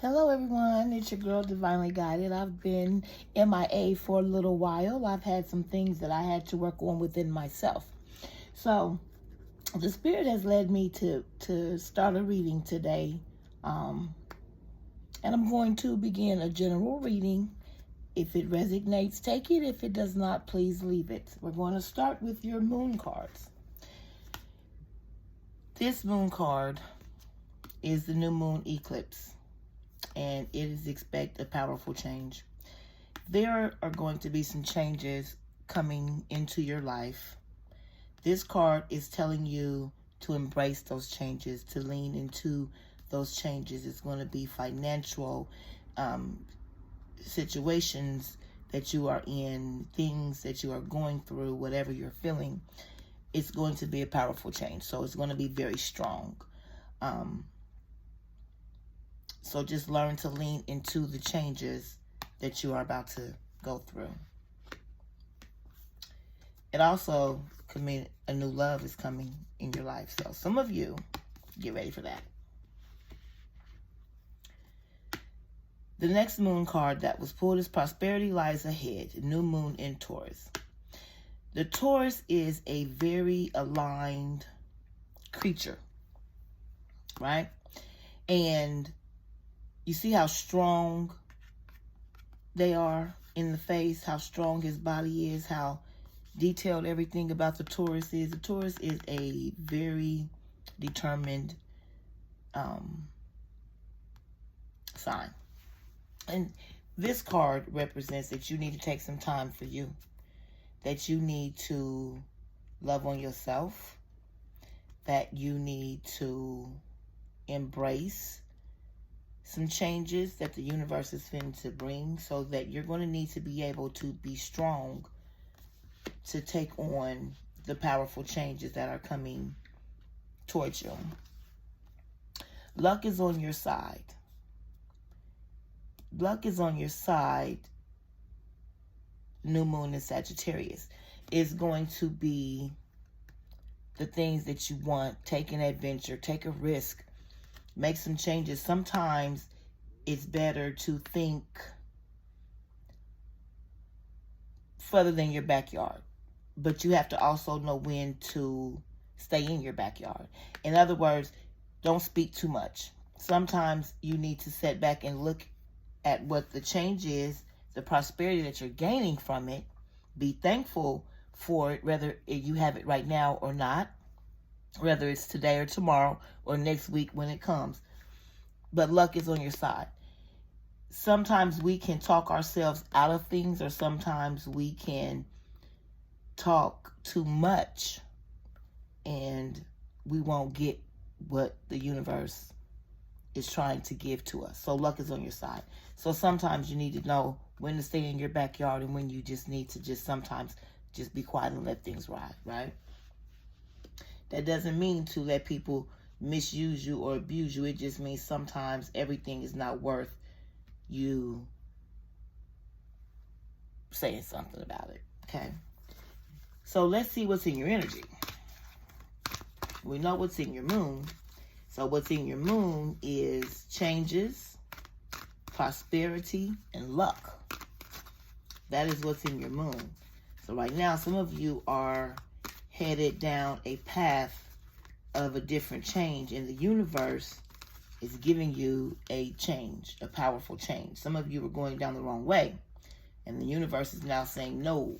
Hello everyone, it's your girl Divinely Guided. I've been MIA for a little while. I've had some things that I had to work on within myself. So the Spirit has led me to start a reading today. And I'm going to begin a general reading. If it resonates, take it. If it does not, please leave it. We're going to start with your moon cards. This moon card is the new moon eclipse, and it is expect a powerful change. There are going to be some changes coming into your life. This card is telling you to embrace those changes, to lean into those changes. It's going to be financial situations that you are in, things that you are going through, whatever you're feeling. It's going to be a powerful change. So it's going to be very strong. So just learn to lean into the changes that you are about to go through. It also could mean a new love is coming in your life. So some of you, get ready for that. The next moon card that was pulled is Prosperity Lies Ahead, new moon in Taurus. The Taurus is a very aligned creature, right? And you see how strong they are in the face, how strong his body is, how detailed everything about the Taurus is. The Taurus is a very determined sign. And this card represents that you need to take some time for you, that you need to love on yourself, that you need to embrace some changes that the universe is finna to bring, so that you're going to need to be able to be strong to take on the powerful changes that are coming towards you. Luck is on your side. Luck is on your side. New moon in Sagittarius is going to be the things that you want. Take an adventure, take a risk, make some changes. Sometimes it's better to think further than your backyard, but you have to also know when to stay in your backyard. In other words, don't speak too much. Sometimes you need to sit back and look at what the change is, the prosperity that you're gaining from it. Be thankful for it, whether you have it right now or not, whether it's today or tomorrow or next week when it comes. But luck is on your side. Sometimes we can talk ourselves out of things, or sometimes we can talk too much and we won't get what the universe is trying to give to us. So luck is on your side. So sometimes you need to know when to stay in your backyard and when you just need to sometimes just be quiet and let things ride, right? That doesn't mean to let people misuse you or abuse you. It just means sometimes everything is not worth you saying something about it, okay? So let's see what's in your energy. We know what's in your moon. So what's in your moon is changes, prosperity, and luck. That is what's in your moon. So right now, some of you are headed down a path of a different change, and the universe is giving you a change, a powerful change. Some of you are going down the wrong way, and the universe is now saying, no,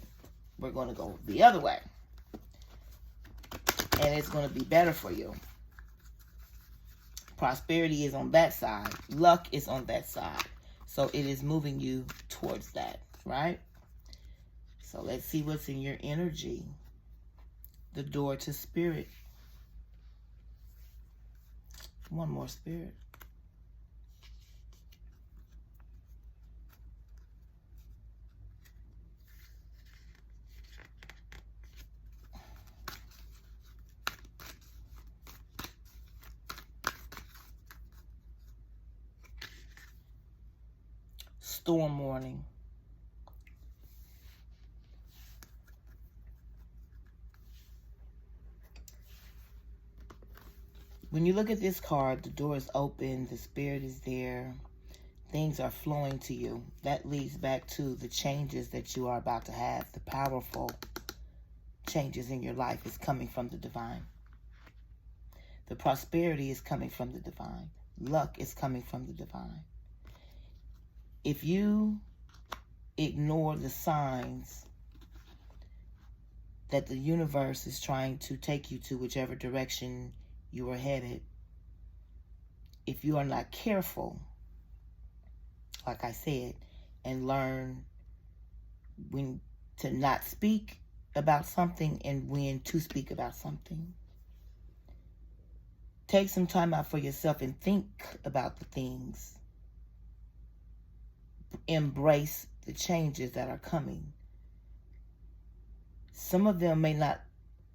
we're going to go the other way. And it's going to be better for you. Prosperity is on that side. Luck is on that side. So it is moving you towards that, right? So let's see what's in your energy. The door to spirit. One more, spirit. Storm warning. When you look at this card, the door is open, the spirit is there. things are flowing to you. That leads back to the changes that you are about to have. The powerful changes in your life is coming from the divine. The prosperity is coming from the divine. Luck is coming from the divine. If you ignore the signs that the universe is trying to take you to, whichever direction you are headed, if you are not careful, like I said, and learn when to not speak about something and when to speak about something. Take some time out for yourself and think about the things. Embrace the changes that are coming. Some of them may not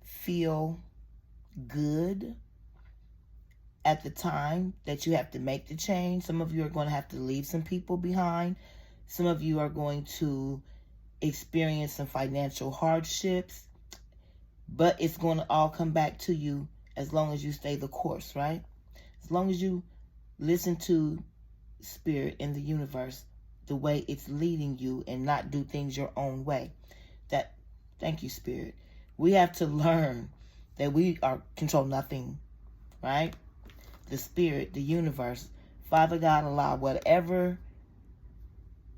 feel good at the time that you have to make the change. Some of you are going to have to leave some people behind. Some of you are going to experience some financial hardships, but it's going to all come back to you as long as you stay the course, right? As long as you listen to spirit in the universe, the way it's leading you, and not do things your own way. Thank you, spirit. We have to learn that we are control nothing, right? The spirit, the universe, Father God, allow whatever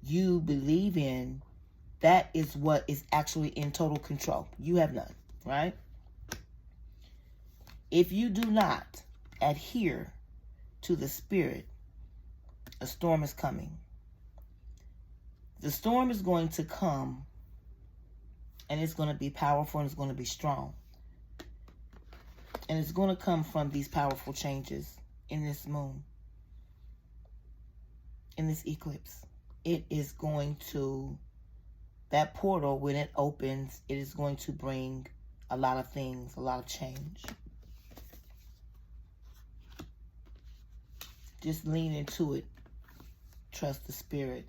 you believe in, that is what is actually in total control. You have none, right? If you do not adhere to the spirit, a storm is coming. The storm is going to come, and it's going to be powerful, and it's going to be strong. And it's going to come from these powerful changes in this moon, in this eclipse. It is going to, that portal, when it opens, it is going to bring a lot of things, a lot of change. Just lean into it. Trust the spirit.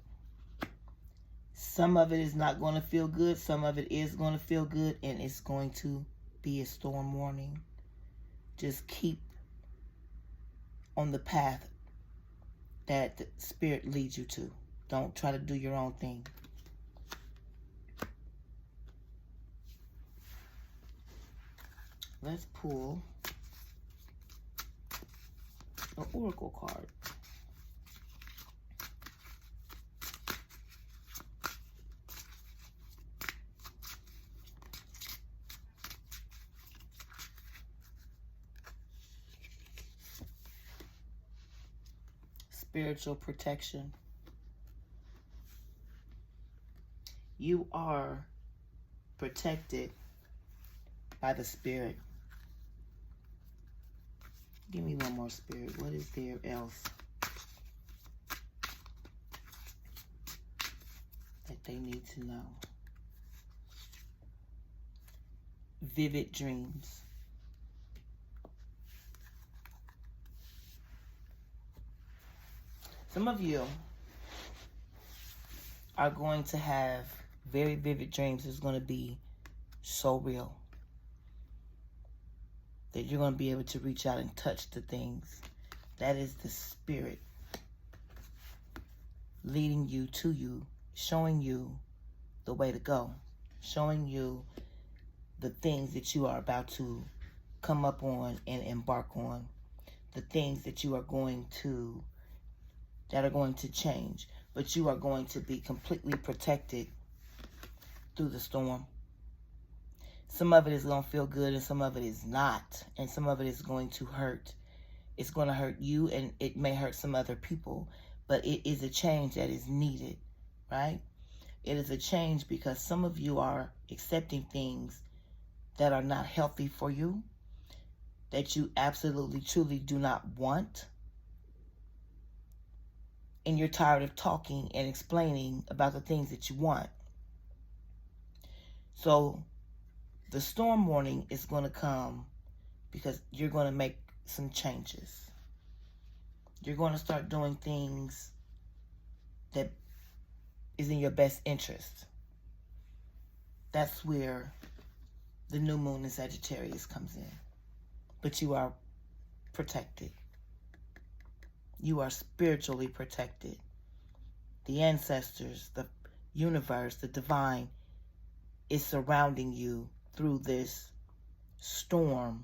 Some of it is not going to feel good. Some of it is going to feel good. And it's going to be a storm warning. Just keep on the path that the spirit leads you to. Don't try to do your own thing. Let's pull an oracle card. Spiritual protection. You are protected by the spirit. Give me one more, spirit. What is there else that they need to know? Vivid dreams. Some of you are going to have very vivid dreams. It's going to be so real that you're going to be able to reach out and touch the things. That is the spirit leading you to you, showing you the way to go, showing you the things that you are about to come up on and embark on, the things that you are going to, that are going to change, but you are going to be completely protected through the storm. Some of it is going to feel good and some of it is not. And some of it is going to hurt. It's going to hurt you and it may hurt some other people. But it is a change that is needed, right? It is a change because some of you are accepting things that are not healthy for you, that you absolutely, truly do not want. And you're tired of talking and explaining about the things that you want. So the storm warning is going to come because you're going to make some changes. You're going to start doing things that is in your best interest. That's where the new moon in Sagittarius comes in. But you are protected. You are spiritually protected. the ancestors, the universe, the divine is surrounding you through this storm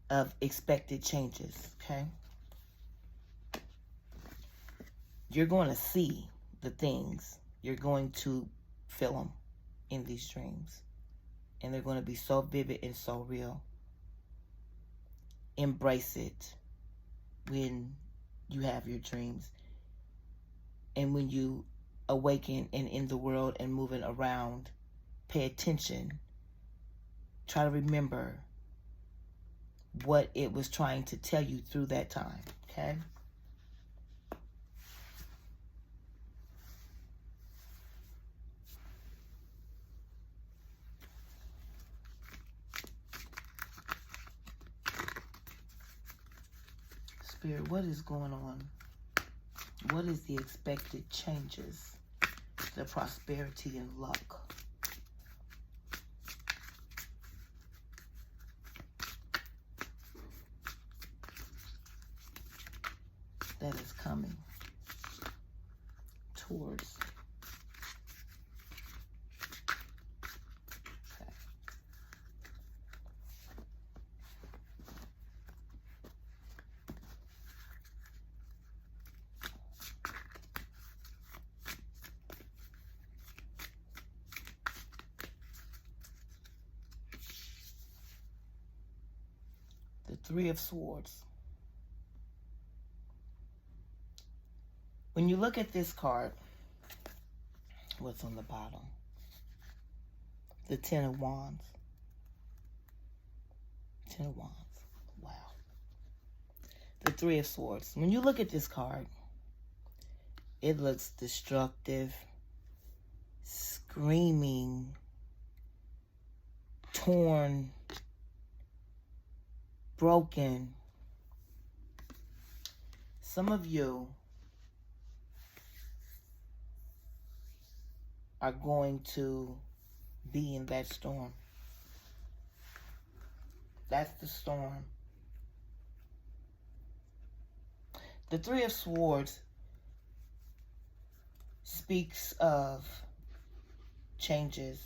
of expected changes, okay? You're going to see the things. You're going to feel them in these dreams. And they're going to be so vivid and so real. Embrace it when you have your dreams. And when you awaken and in the world and moving around, pay attention. Try to remember what it was trying to tell you through that time, okay? Spirit, what is going on? What is the expected changes? The prosperity and luck. That is coming towards. Okay. The Three of Swords. When you look at this card, what's on the bottom? The Ten of Wands. Ten of Wands. Wow. The Three of Swords. When you look at this card, it looks destructive, screaming, torn, broken. Some of you are going to be in that storm. That's the storm. The Three of Swords speaks of changes,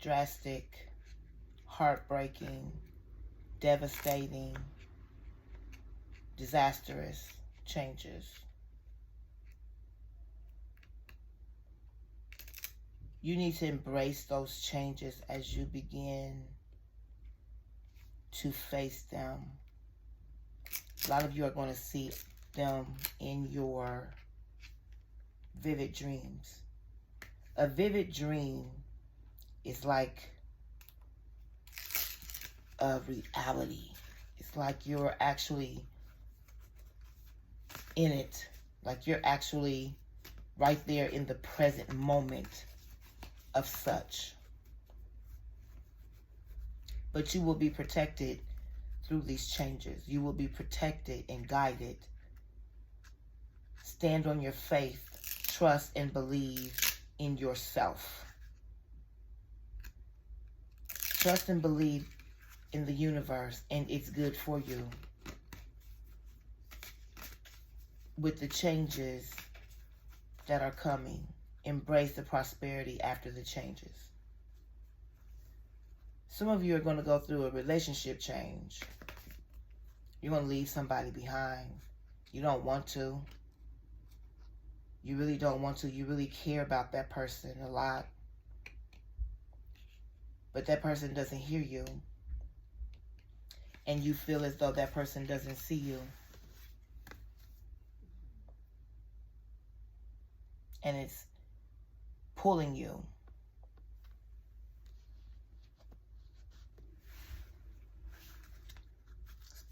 drastic, heartbreaking, devastating, disastrous changes. You need to embrace those changes as you begin to face them. A lot of you are going to see them in your vivid dreams. A vivid dream is like a reality. It's like you're actually in it. Like you're actually right there in the present moment of such. But you will be protected through these changes. You will be protected and guided. Stand on your faith, trust and believe in yourself. Trust and believe in the universe, and it's good for you. With the changes that are coming, embrace the prosperity after the changes. Some of you are going to go through a relationship change. You're going to leave somebody behind. You don't want to. You really don't want to. You really care about that person a lot. But that person doesn't hear you. And you feel as though that person doesn't see you. And it's pulling you.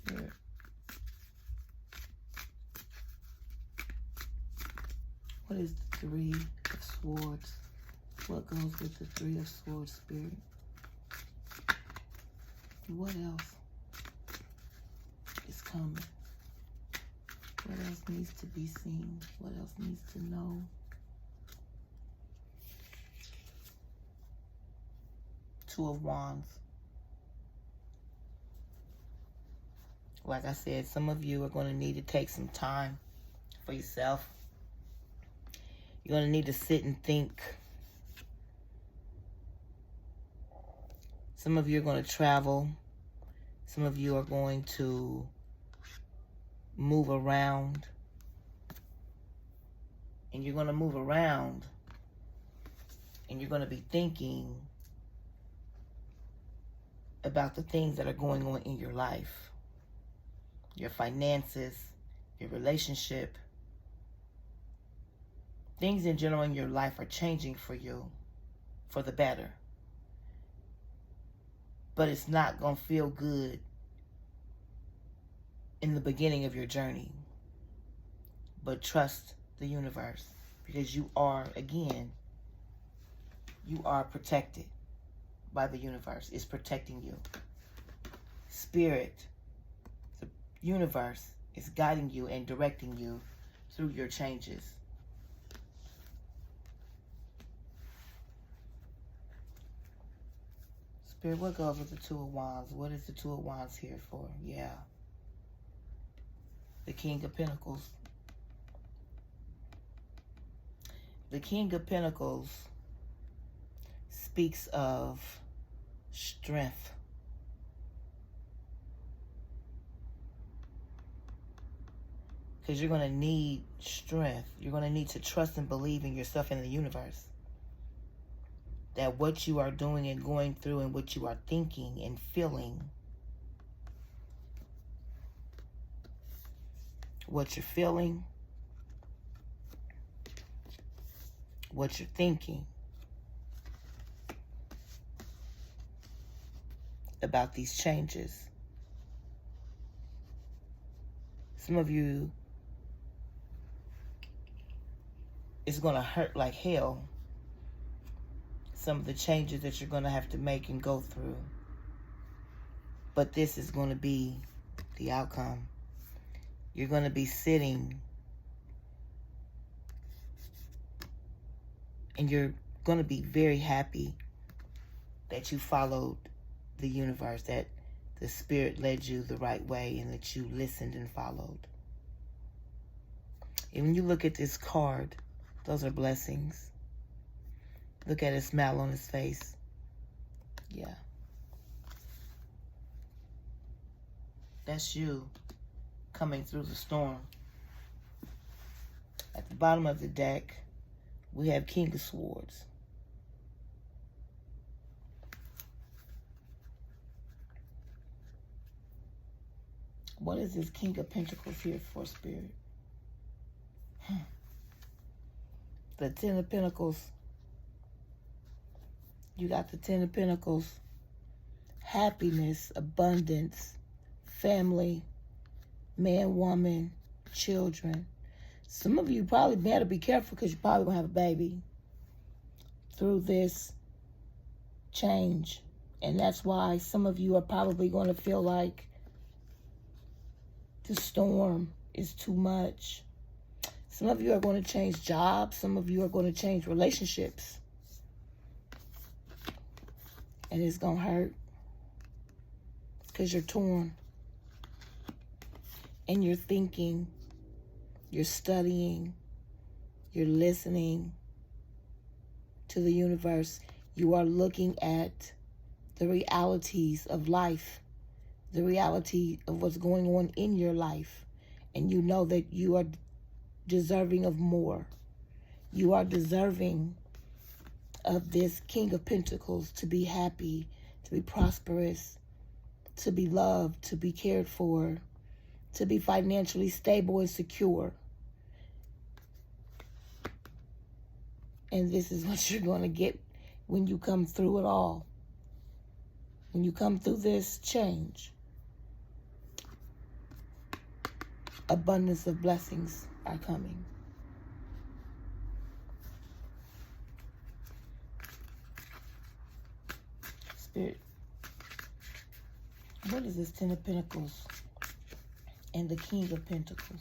Spirit. What is the Three of Swords? What goes with the Three of Swords, Spirit? What else is coming? What else needs to be seen? What else needs to know? Two of Wands. Like I said, some of you are going to need to take some time for yourself. You're going to need to sit and think. Some of you are going to travel. Some of you are going to move around. And you're going to move around. And you're going to be thinking about the things that are going on in your life. Your finances, your relationship. Things in general in your life are changing for you for the better. But it's not going to feel good in the beginning of your journey. But trust the universe, because you are, again, you are protected by the universe. It's protecting you. Spirit, the universe, is guiding you and directing you through your changes. Spirit, what goes with the Two of Wands? What is the Two of Wands here for? Yeah. The King of Pentacles. The King of Pentacles speaks of strength. Because you're going to need strength. You're going to need to trust and believe in yourself and the universe. That what you are doing and going through and what you are thinking and feeling, what you're feeling, what you're thinking about these changes. Some of you, it's going to hurt like hell. Some of the changes that you're going to have to make and go through. But this is going to be the outcome. You're going to be sitting and you're going to be very happy that you followed the universe, that the Spirit led you the right way and that you listened and followed. And when you look at this card, those are blessings. Look at his smile on his face. Yeah. That's you coming through the storm. At the bottom of the deck, we have King of Swords. What is this King of Pentacles here for, Spirit? The Ten of Pentacles. You got the Ten of Pentacles. Happiness, abundance, family, man, woman, children. Some of you probably better be careful because you're probably going to have a baby through this change. And that's why some of you are probably going to feel like the storm is too much. Some of you are going to change jobs. Some of you are going to change relationships. And it's going to hurt because you're torn. And you're thinking, you're studying, you're listening to the universe. You are looking at the realities of life, the reality of what's going on in your life. And you know that you are deserving of more. You are deserving of this King of Pentacles to be happy, to be prosperous, to be loved, to be cared for, to be financially stable and secure. And this is what you're going to get when you come through it all. When you come through this change, abundance of blessings are coming. Spirit, what is this Ten of Pentacles and the King of Pentacles?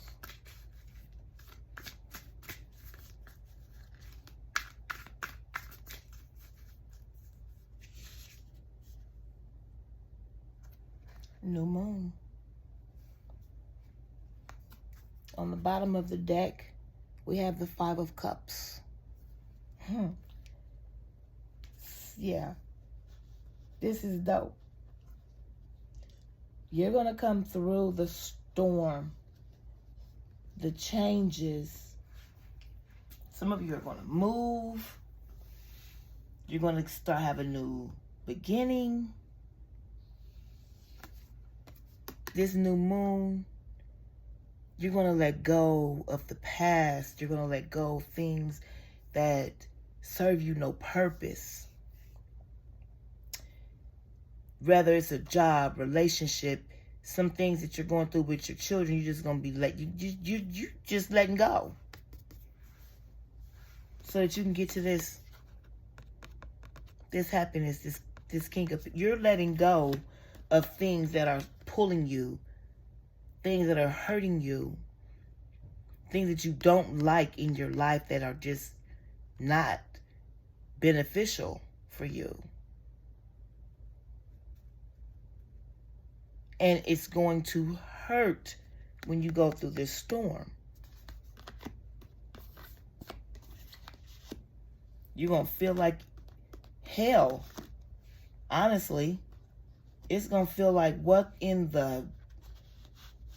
New moon. On the bottom of the deck, we have the Five of Cups. Yeah, this is dope. You're going to come through the storm, the changes. Some of you are going to move. You're going to start having a new beginning. This new moon, you're going to let go of the past. You're going to let go of things that serve you no purpose. Whether it's a job, relationship, some things that you're going through with your children, you're just going to be you just letting go. So that you can get to this happiness, this king of, you're letting go of things that are pulling you, things that are hurting you, things that you don't like in your life that are just not beneficial for you. And it's going to hurt when you go through this storm. You're going to feel like hell. Honestly, it's going to feel like you're going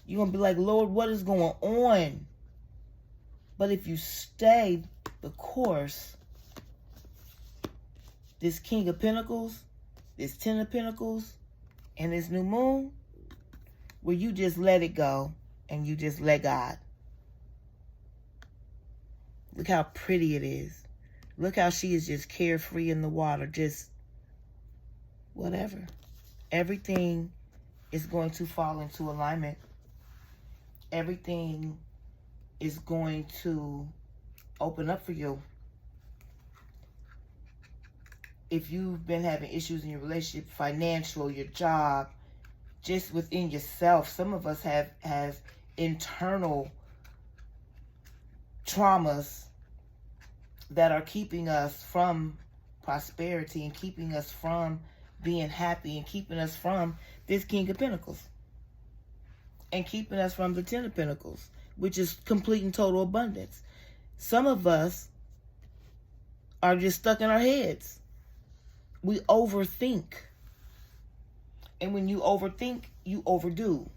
to be like, Lord, what is going on? But if you stay the course, this King of Pentacles, this Ten of Pentacles, and this new moon, where you just let it go and you just let God. Look how pretty it is. Look how she is just carefree in the water, just whatever. Everything is going to fall into alignment. Everything is going to open up for you. If you've been having issues in your relationship, financial, your job, just within yourself, some of us have internal traumas that are keeping us from prosperity and keeping us from being happy and keeping us from this King of Pentacles and keeping us from the Ten of Pentacles, which is complete and total abundance. Some of us are just stuck in our heads. We overthink. And when you overthink, you overdo.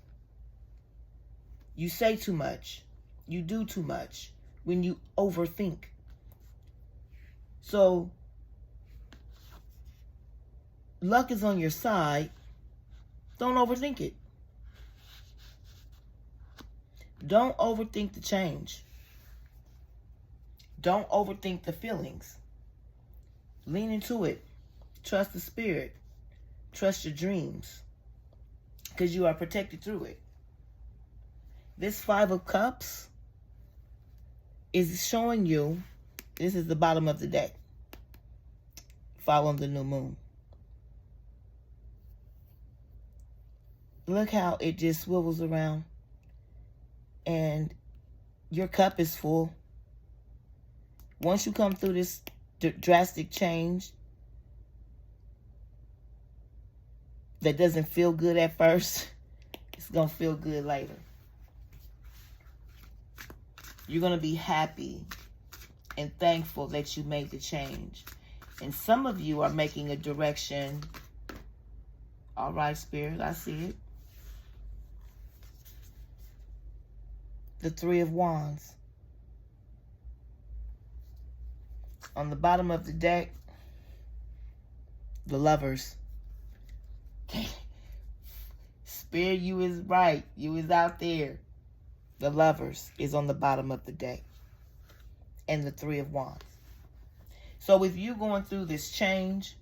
You say too much. You do too much when you overthink. So, luck is on your side. Don't overthink it. Don't overthink the change. Don't overthink the feelings. Lean into it. Trust the spirit. Trust your dreams. Because you are protected through it. This Five of Cups is showing you, this is the bottom of the deck, following the new moon. Look how it just swivels around. And your cup is full. Once you come through this drastic change that doesn't feel good at first, it's going to feel good later. You're going to be happy and thankful that you made the change. And some of you are making a direction. All right, Spirit, I see it. The Three of Wands. On the bottom of the deck, the Lovers. Spirit, you is right. You is out there. The Lovers is on the bottom of the deck. And the Three of Wands. So if you're going through this change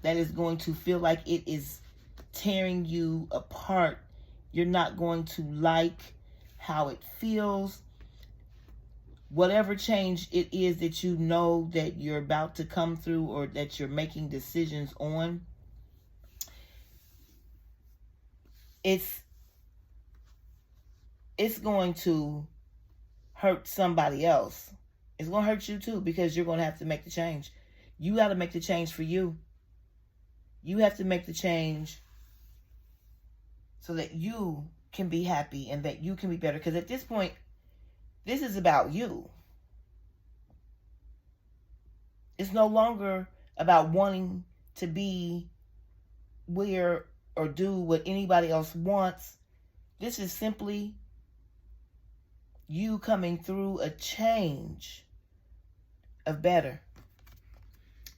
that is going to feel like it is tearing you apart, you're not going to like how it feels. Whatever change it is that you know that you're about to come through or that you're making decisions on, it's going to hurt somebody else. It's going to hurt you too, because you're going to have to make the change. You got to make the change for you. You have to make the change so that you can be happy and that you can be better. Because at this point, this is about you. It's no longer about wanting to be where or do what anybody else wants. This is simply you coming through a change of better.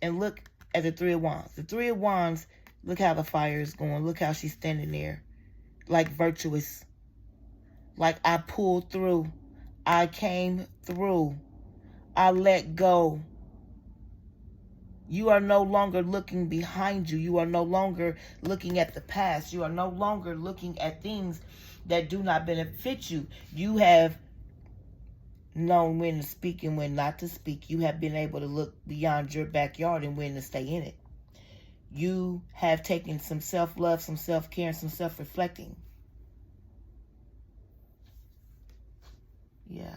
And look at the Three of Wands. The Three of Wands, look how the fire is going. Look how she's standing there. Like virtuous. Like I pulled through. I came through. I let go. You are no longer looking behind you. You are no longer looking at the past. You are no longer looking at things that do not benefit you. You have known when to speak and when not to speak. You have been able to look beyond your backyard and when to stay in it. You have taken some self-love, some self-care, and some self-reflecting. Yeah.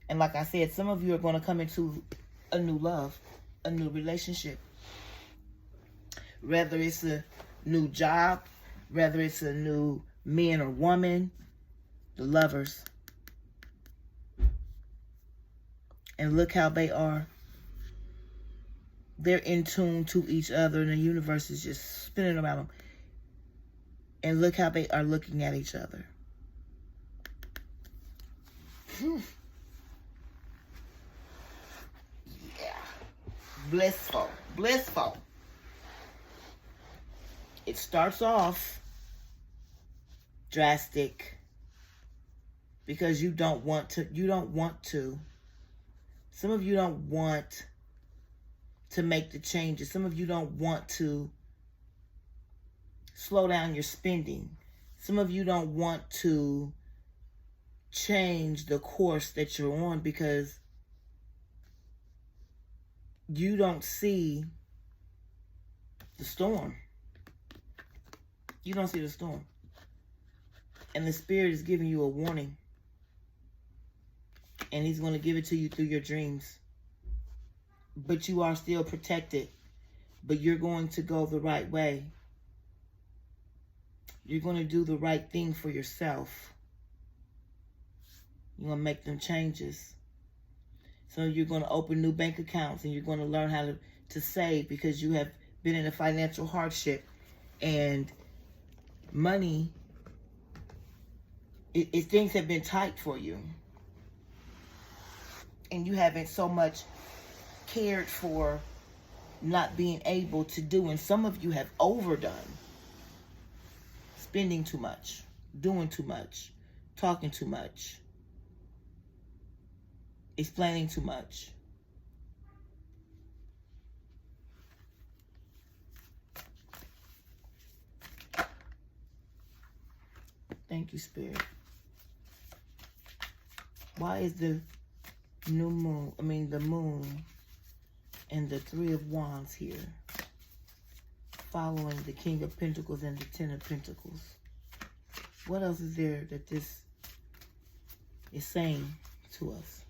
And like I said, some of you are going to come into a new love, a new relationship. Whether it's a new job, whether it's a new man or woman, the lovers. And look how they are. They're in tune to each other, and the universe is just spinning around them. And look how they are looking at each other. Yeah. Blissful. Blissful. It starts off drastic because you don't want to. Some of you don't want to make the changes. Some of you don't want to slow down your spending. Some of you don't want to change the course that you're on because you don't see the storm. You don't see the storm. And the Spirit is giving you a warning. And He's going to give it to you through your dreams. But you are still protected. But you're going to go the right way. You're going to do the right thing for yourself. You're going to make them changes. So you're going to open new bank accounts and you're going to learn how to save because you have been in a financial hardship. And money, things have been tight for you. And you haven't so much cared for not being able to do. And some of you have overdone. Spending too much. Doing too much. Talking too much. Explaining too much. Thank you, Spirit. Why is the the moon and the Three of Wands here, following the King of Pentacles and the Ten of Pentacles? What else is there that this is saying to us?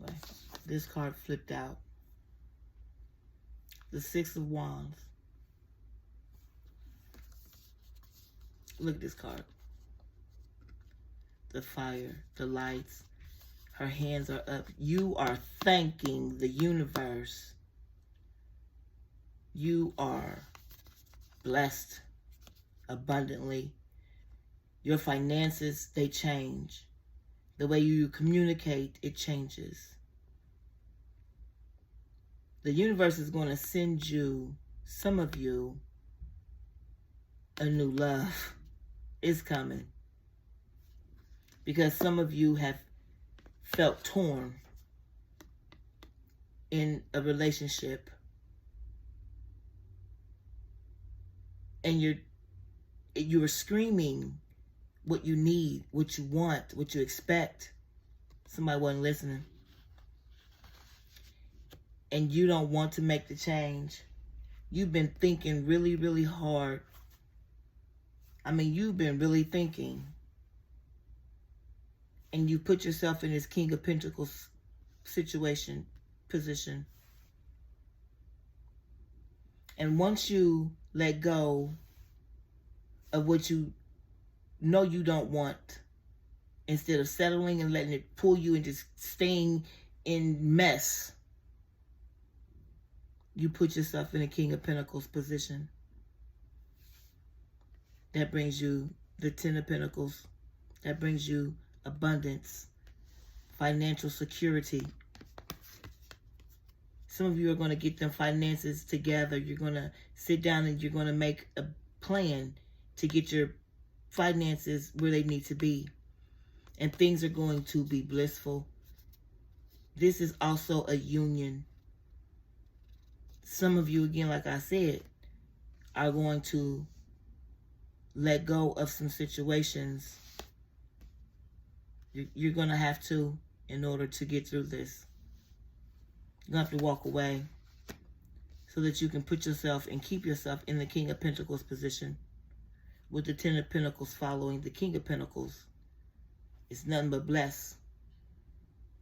Right. This card flipped out. The Six of Wands. Look at this card. The fire, the lights. Her hands are up. You are thanking the universe. You are blessed abundantly. Your finances, they change. The way you communicate, it changes. The universe is going to send you, some of you, a new love. It's coming. Because some of you have felt torn in a relationship. And you were screaming what you need, what you want, what you expect. Somebody wasn't listening. And you don't want to make the change. You've been thinking really, really hard. I mean, you've been really thinking. And you put yourself in this King of Pentacles position. And once you let go of what you know you don't want, Instead of settling and letting it pull you and just staying in mess, you put yourself in a King of Pentacles position. That brings you the Ten of Pentacles. That brings you abundance, financial security. Some of you are going to get them finances together. You're going to sit down and you're going to make a plan to get your finances where they need to be. And things are going to be blissful. This is also a union. Some of you, again, like I said, are going to let go of some situations. You're going to have to in order to get through this. You're going to have to walk away so that you can put yourself and keep yourself in the King of Pentacles position, with the Ten of Pentacles following the King of Pentacles. It's nothing but bless.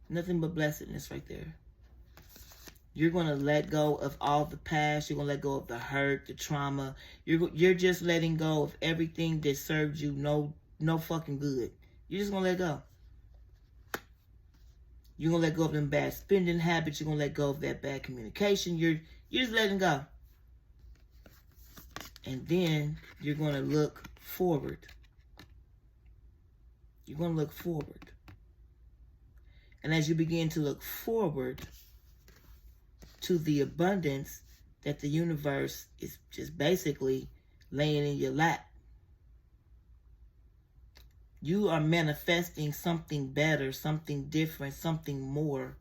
Nothing but blessedness right there. You're going to let go of all the past. You're going to let go of the hurt, the trauma. You're just letting go of everything that served you no fucking good. You're just going to let go. You're going to let go of them bad spending habits. You're going to let go of that bad communication. You're just letting go. And then you're going to look forward. You're going to look forward. And as you begin to look forward to the abundance that the universe is just basically laying in your lap, you are manifesting something better, something different, something more.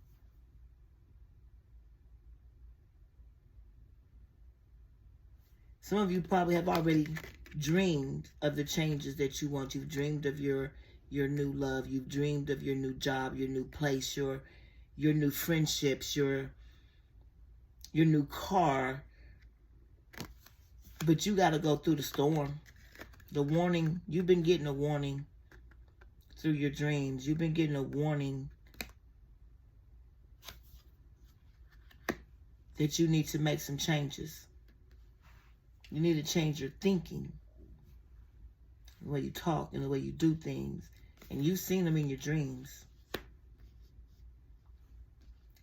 Some of you probably have already dreamed of the changes that you want. You've dreamed of your new love. You've dreamed of your new job, your new place, your new friendships, your new car. But you got to go through the storm. The warning, you've been getting a warning through your dreams. You've been getting a warning that you need to make some changes. You need to change your thinking, the way you talk and the way you do things. And you've seen them in your dreams.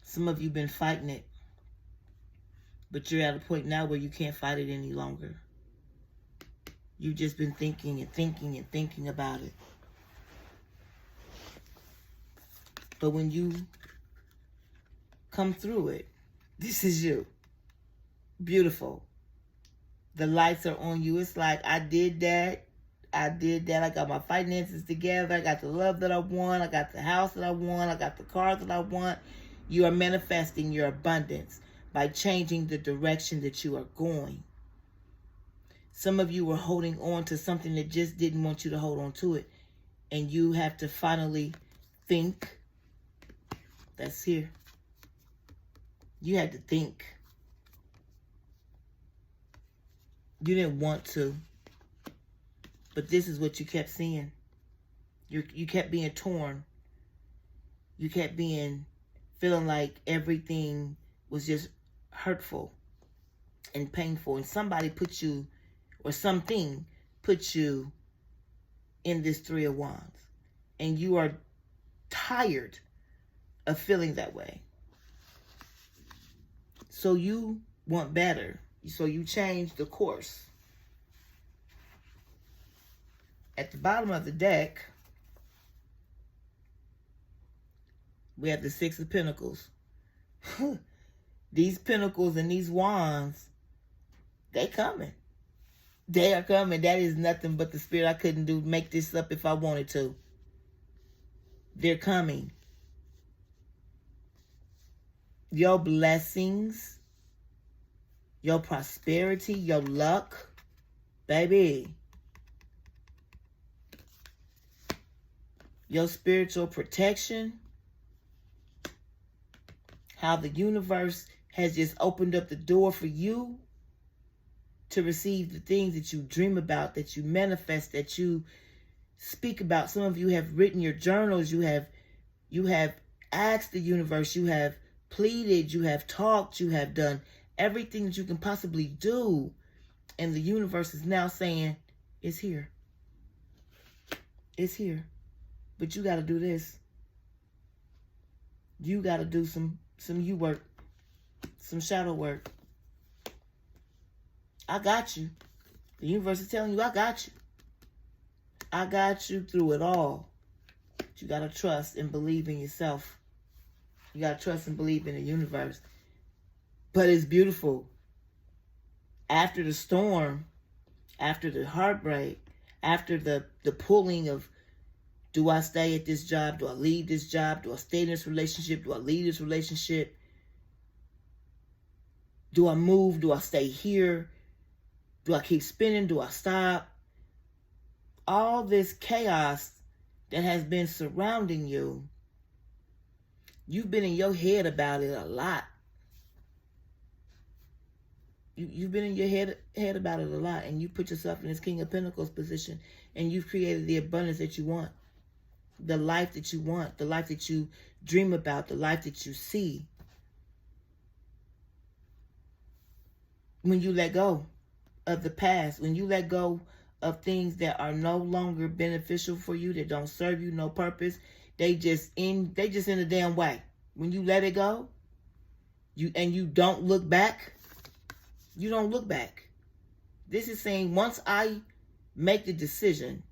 Some of you have been fighting it, but you're at a point now where you can't fight it any longer. You've just been thinking and thinking and thinking about it. But when you come through it, this is you. Beautiful. The lights are on you. It's like, I did that. I got my finances together. I got the love that I want. I got the house that I want. I got the car that I want. You are manifesting your abundance by changing the direction that you are going. Some of you were holding on to something that just didn't want you to hold on to it. And you have to finally think. That's here. You had to think. You didn't want to. But this is what you kept seeing. You kept being torn. You kept feeling like everything was just hurtful and painful. And somebody put you, or something put you in this Three of Wands. And you are tired of feeling that way. So you want better. So you change the course. At the bottom of the deck, we have the Six of Pentacles. These pentacles and these wands, they coming. They are coming. That is nothing but the spirit. I couldn't make this up if I wanted to. They're coming. Your blessings, your prosperity, your luck, baby. Your spiritual protection. How the universe has just opened up the door for you to receive the things that you dream about, that you manifest, that you speak about. Some of you have written your journals. You have asked the universe. You have pleaded. You have talked. You have done everything that you can possibly do. And the universe is now saying, it's here. It's here. But you got to do this. You got to do some you work, some shadow work. I got you. The universe is telling you, I got you. I got you through it all. But you got to trust and believe in yourself. You got to trust and believe in the universe. But it's beautiful. After the storm, after the heartbreak, after the pulling of, do I stay at this job? Do I leave this job? Do I stay in this relationship? Do I leave this relationship? Do I move? Do I stay here? Do I keep spinning? Do I stop? All this chaos that has been surrounding you, you've been in your head about it a lot. You've been in your head about it a lot, and you put yourself in this King of Pentacles position, and you've created the abundance that you want, the life that you want, the life that you dream about, the life that you see. When you let go of the past, when you let go of things that are no longer beneficial for you, that don't serve you no purpose, they just in a damn way. When you let it go, you don't look back. You don't look back. This is saying, once I make the decision,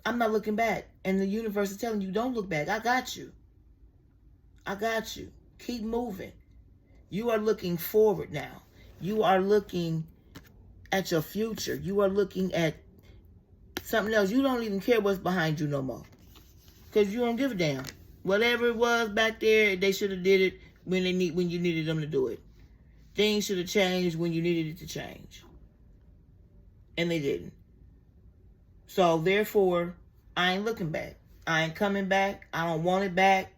I'm not looking back. And the universe is telling you, don't look back. I got you. I got you. Keep moving. You are looking forward now. You are looking at your future. You are looking at something else. You don't even care what's behind you no more. Because you don't give a damn. Whatever it was back there, they should have did it when you needed them to do it. Things should have changed when you needed it to change. And they didn't. So, therefore, I ain't looking back. I ain't coming back. I don't want it back.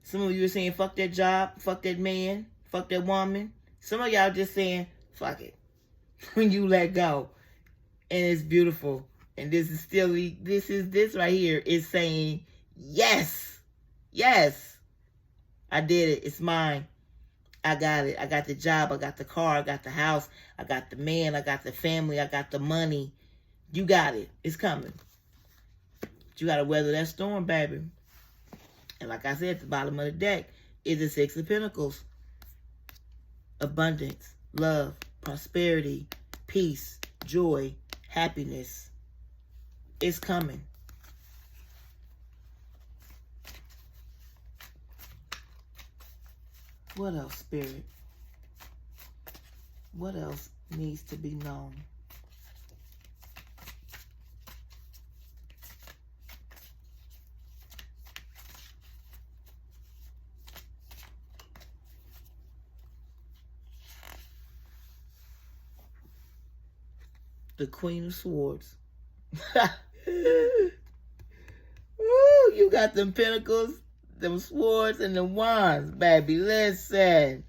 Some of you are saying, fuck that job, fuck that man, fuck that woman. Some of y'all just saying, fuck it. When you let go. And it's beautiful. And this right here is saying, yes. Yes. I did it. It's mine. I got it. I got the job. I got the car. I got the house. I got the man. I got the family. I got the money. You got it. It's coming. But you got to weather that storm, baby. And like I said, at the bottom of the deck is the Six of Pentacles. Abundance, love, prosperity, peace, joy, happiness. It's coming. What else, Spirit? What else needs to be known? The Queen of Swords. Ooh, you got them pentacles, them swords, and the wands, baby. Listen.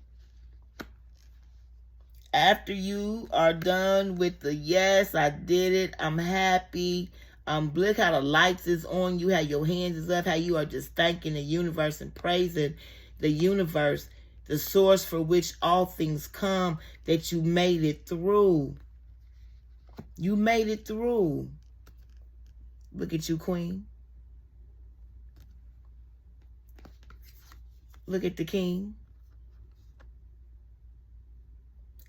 After you are done with the yes, I did it, I'm happy, look how the lights is on you, how your hands is up, how you are just thanking the universe and praising the universe, the source for which all things come, that you made it through. You made it through. Look at you, Queen. Look at the King.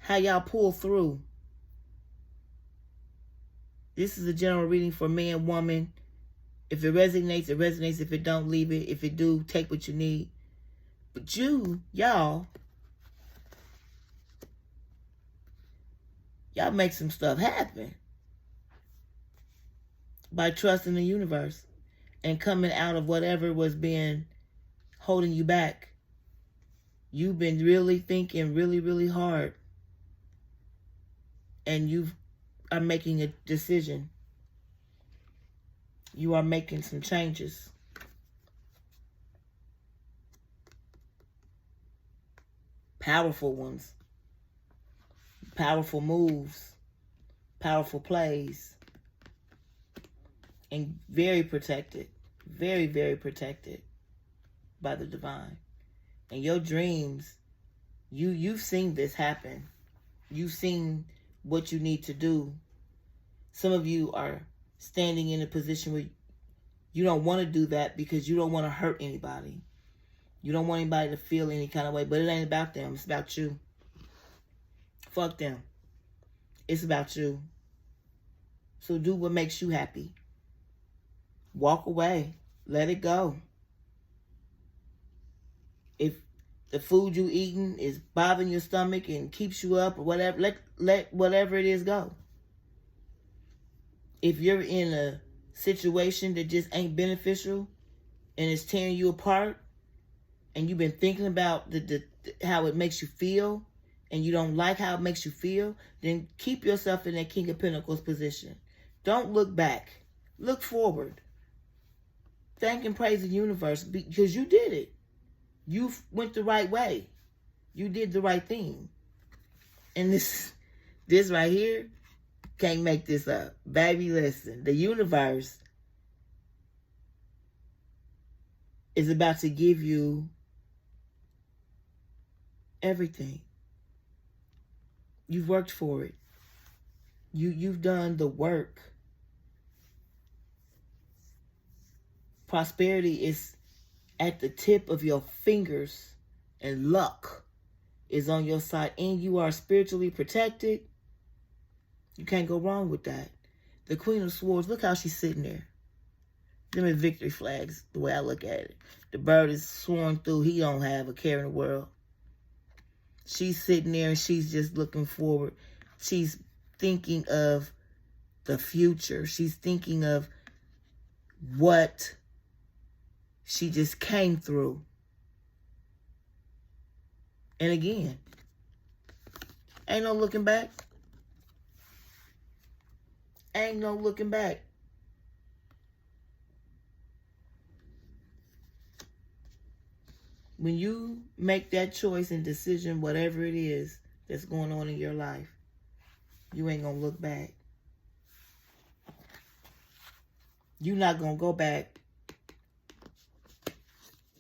How y'all pull through. This is a general reading for man, woman. If it resonates, it resonates. If it don't, leave it. If it do, take what you need. But y'all make some stuff happen by trusting the universe and coming out of whatever was being holding you back. You've been really thinking really, really hard. And you are making a decision. You are making some changes. Powerful ones. Powerful moves. Powerful plays. And very protected. Very, very protected by the divine. And your dreams, you've seen this happen. You've seen what you need to do. Some of you are standing in a position where you don't want to do that because you don't want to hurt anybody. You don't want anybody to feel any kind of way, but it ain't about them. It's about you. Fuck them. It's about you. So do what makes you happy. Walk away. Let it go. If the food you eating is bothering your stomach and keeps you up or whatever, let whatever it is go. If you're in a situation that just ain't beneficial and it's tearing you apart, and you've been thinking about how it makes you feel, and you don't like how it makes you feel, then keep yourself in that King of Pentacles position. Don't look back. Look forward. Thank and praise the universe because you did it. You went the right way. You did the right thing. And this right here, can't make this up. Baby, listen. The universe is about to give you everything. You've worked for it. You've done the work. Prosperity is at the tip of your fingers, and luck is on your side, and you are spiritually protected. You can't go wrong with that. The Queen of Swords, look how she's sitting there. Them are victory flags, the way I look at it. The bird is soaring through. He don't have a care in the world. She's sitting there and she's just looking forward. She's thinking of the future. She's thinking of what she just came through. And again, ain't no looking back. Ain't no looking back. When you make that choice and decision, whatever it is that's going on in your life, you ain't going to look back. You're not going to go back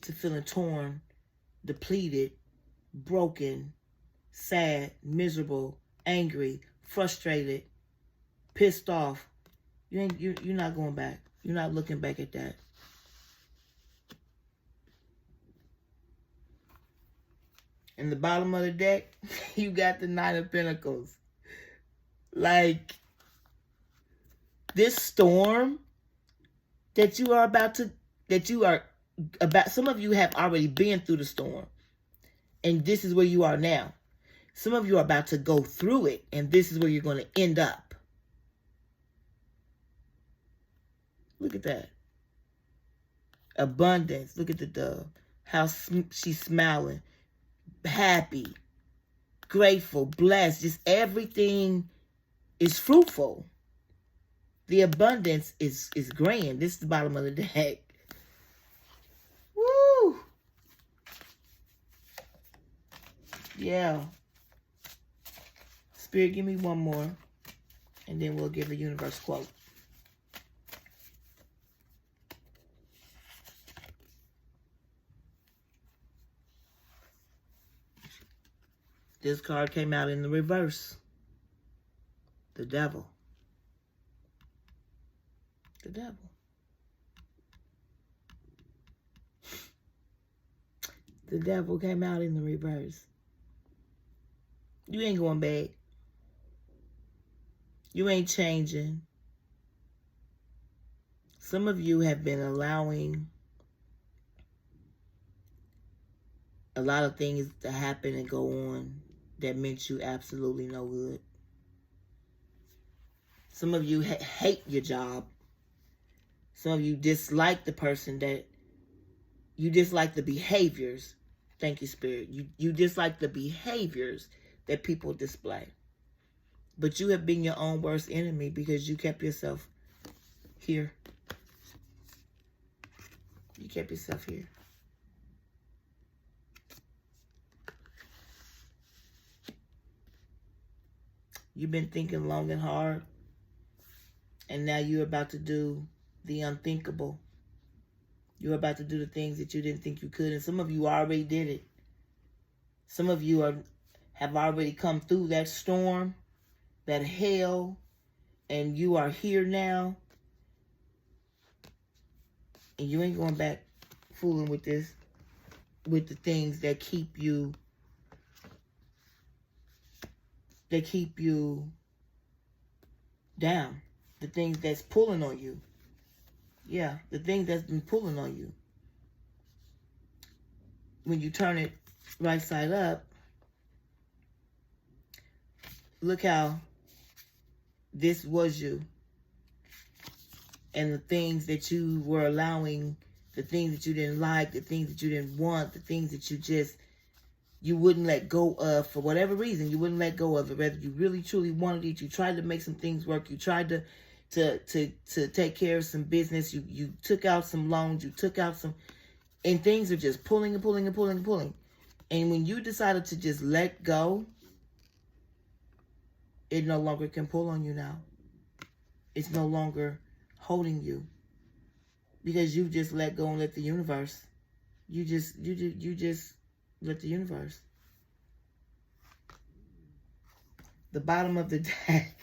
to feeling torn, depleted, broken, sad, miserable, angry, frustrated, pissed off. You're not going back. You're not looking back at that. In the bottom of the deck, you got the Nine of Pentacles. Like, this storm that you are about, some of you have already been through the storm. And this is where you are now. Some of you are about to go through it, and this is where you're going to end up. Look at that. Abundance. Look at the dove. How she's smiling. Happy, grateful, blessed. Just everything is fruitful. The abundance is grand. This is the bottom of the deck. Woo! Yeah. Spirit, give me one more. And then we'll give a universe quote. This card came out in the reverse. The devil. The devil. The devil came out in the reverse. You ain't going back. You ain't changing. Some of you have been allowing a lot of things to happen and go on that meant you absolutely no good. Some of you hate your job. Some of you dislike the person that, you dislike the behaviors. Thank you, Spirit. You dislike the behaviors that people display. But you have been your own worst enemy because you kept yourself here. You kept yourself here. You've been thinking long and hard, and now you're about to do the unthinkable. You're about to do the things that you didn't think you could, and some of you already did it. Some of you have already come through that storm, that hell, and you are here now, And you ain't going back fooling with this, with the things that keep you down. The things that's pulling on you. Yeah, the things that's been pulling on you. When you turn it right side up, look how this was you. And the things that you were allowing, the things that you didn't like, the things that you didn't want, the things that you wouldn't let go of for whatever reason. You wouldn't let go of it. Whether you really truly wanted it, you tried to make some things work. You tried to take care of some business. You took out some loans. You took out some, and things are just pulling and pulling and pulling and pulling. And when you decided to just let go, it no longer can pull on you now. It's no longer holding you, because you just let go and let the universe. You just let the universe. The bottom of the deck.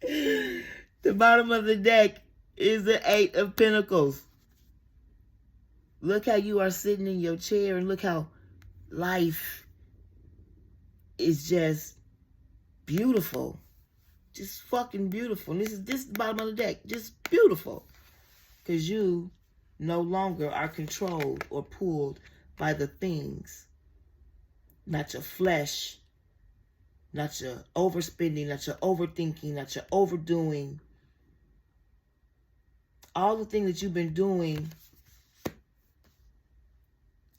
The bottom of the deck is the 8 of Pentacles. Look how you are sitting in your chair, and look how life is just beautiful. Just fucking beautiful. And this is the bottom of the deck. Just beautiful. Because you no longer are controlled or pulled by the things. Not your flesh. Not your overspending. Not your overthinking. Not your overdoing. All the things that you've been doing,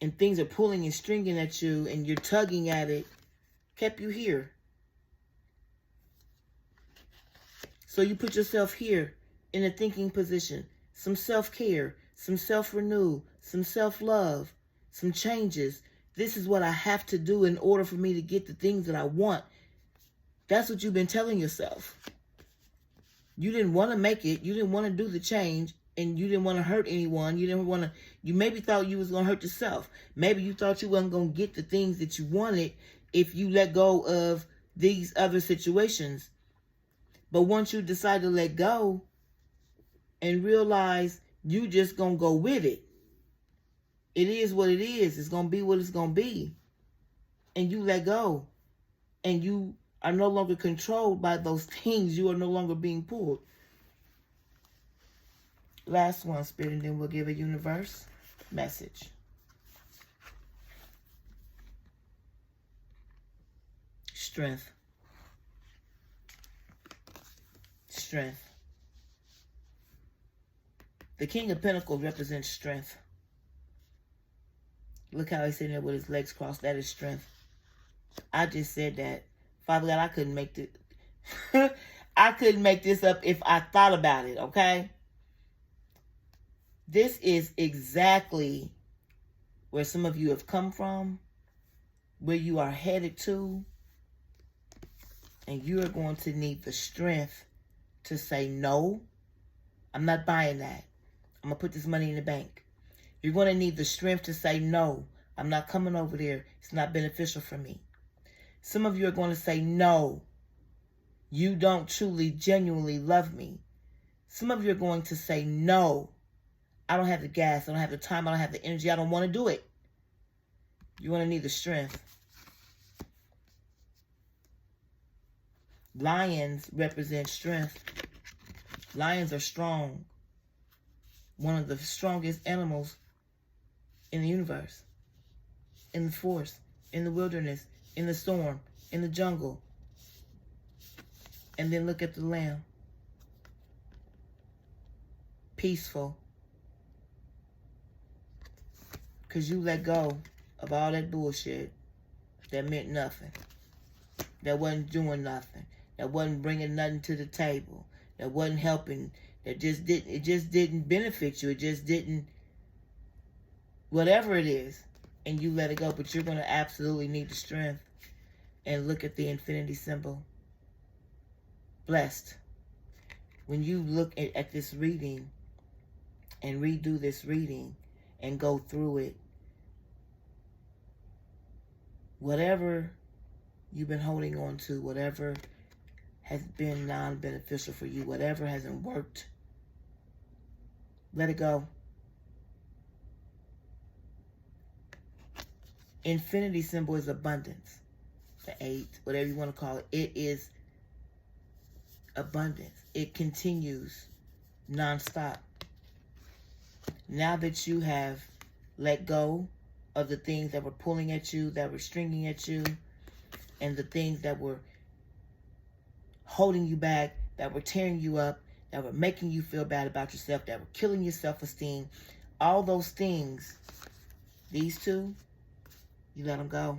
and things are pulling and stringing at you, and you're tugging at it, kept you here. So you put yourself here in a thinking position. Some self-care, some self-renew, some self-love, some changes. This is what I have to do in order for me to get the things that I want. That's what you've been telling yourself. You didn't want to make it. You didn't want to do the change. And you didn't want to hurt anyone. You maybe thought you was going to hurt yourself. Maybe you thought you wasn't going to get the things that you wanted if you let go of these other situations. But once you decide to let go and realize you just going to go with it. It is what it is. It's going to be what it's going to be. And you let go. And you are no longer controlled by those things. You are no longer being pulled. Last one, Spirit, and then we'll give a universe message. Strength. Strength. The King of Pentacles represents strength. Look how he's sitting there with his legs crossed. That is strength. I just said that. Father God, I couldn't make this. I couldn't make this up if I thought about it, okay? This is exactly where some of you have come from, where you are headed to, and you are going to need the strength to say, no, I'm not buying that. I'm going to put this money in the bank. You're going to need the strength to say, no, I'm not coming over there. It's not beneficial for me. Some of you are going to say, no, you don't truly, genuinely love me. Some of you are going to say, no, I don't have the gas, I don't have the time, I don't have the energy, I don't want to do it. You're going to need the strength. Lions represent strength. Lions are strong. One of the strongest animals in the universe. In the forest, in the wilderness, in the storm, in the jungle. And then look at the lamb. Peaceful. Because you let go of all that bullshit that meant nothing. That wasn't doing nothing. That wasn't bringing nothing to the table. That wasn't helping. It just didn't benefit you. It just didn't, whatever it is. And you let it go. But you're going to absolutely need the strength. And look at the infinity symbol. Blessed. When you look at this reading and redo this reading and go through it, whatever you've been holding on to, whatever has been non-beneficial for you, whatever hasn't worked, Let it go. Infinity symbol is abundance. The 8, whatever you want to call it. It is abundance. It continues nonstop. Now that you have let go of the things that were pulling at you, that were stringing at you, and the things that were holding you back, that were tearing you up, that were making you feel bad about yourself, that were killing your self-esteem, all those things, these two, you let them go.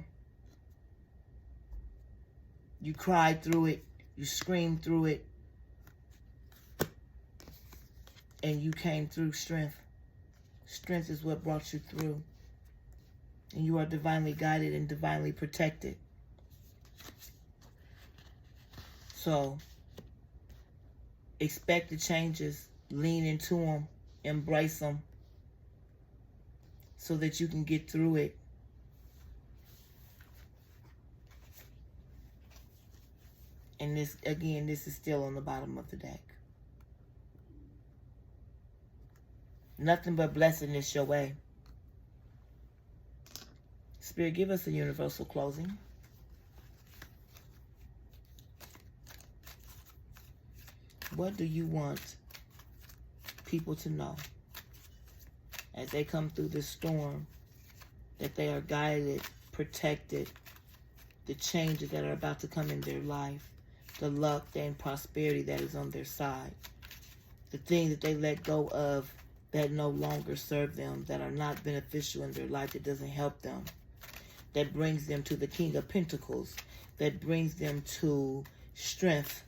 You cried through it. You screamed through it. And you came through strength. Strength is what brought you through. And you are divinely guided and divinely protected. So, expect the changes. Lean into them. Embrace them. So that you can get through it. And this, again, this is still on the bottom of the deck. Nothing but blessedness your way. Spirit, give us a universal closing. What do you want people to know as they come through this storm, that they are guided, protected, the changes that are about to come in their life, the luck and prosperity that is on their side, the things that they let go of that no longer serve them, that are not beneficial in their life, that doesn't help them, that brings them to the King of Pentacles, that brings them to strength.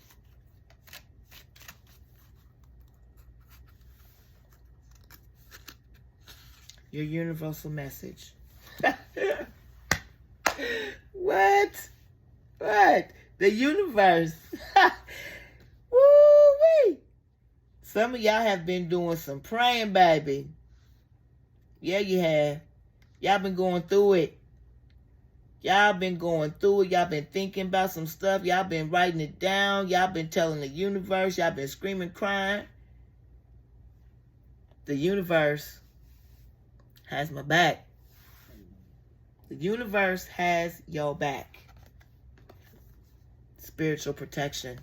Your universal message. What? The universe. Woo-wee. Some of y'all have been doing some praying, baby. Yeah, you have. Y'all been going through it. Y'all been going through it. Y'all been thinking about some stuff. Y'all been writing it down. Y'all been telling the universe. Y'all been screaming, crying. The universe has my back. The universe has your back. Spiritual protection.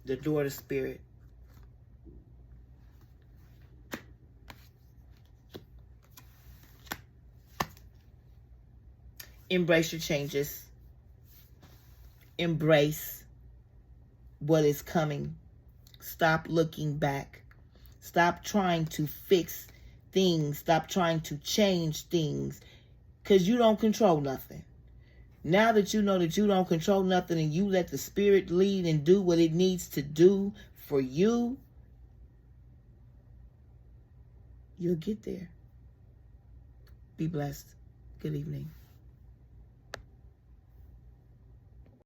The door to spirit. Embrace your changes. Embrace what is coming. Stop looking back. Stop trying to fix things. Stop trying to change things. Because you don't control nothing. Now that you know that you don't control nothing and you let the spirit lead and do what it needs to do for you, you'll get there. Be blessed. Good evening.